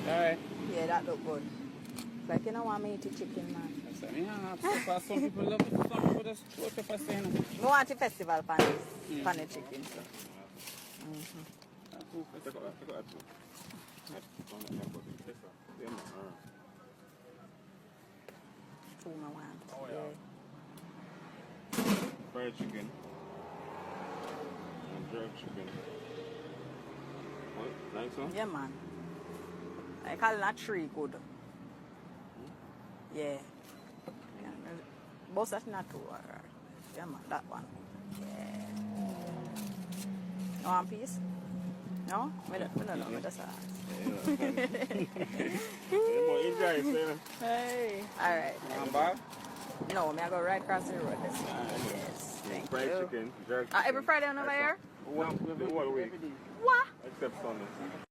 Alright. Yeah, that look good. Like you don't want me to eat chicken, man. Yeah, because some people love it, some people just throw pepper saying. I want the festival pan this, pan the chicken. So. Two I want. Oh, Yeah. Fried chicken. And jerk chicken. What? Nice one? Yeah, man. I call it a tree good. Yeah. Both that's not two. Yeah, man, that one. Yeah. You want piece? No? I don't know. That's all. Hey. All right. No, I go right across the road. Yes. Thank Fried you. chicken, jerk chicken. Every Friday on over here? One week. What? Except Sunday.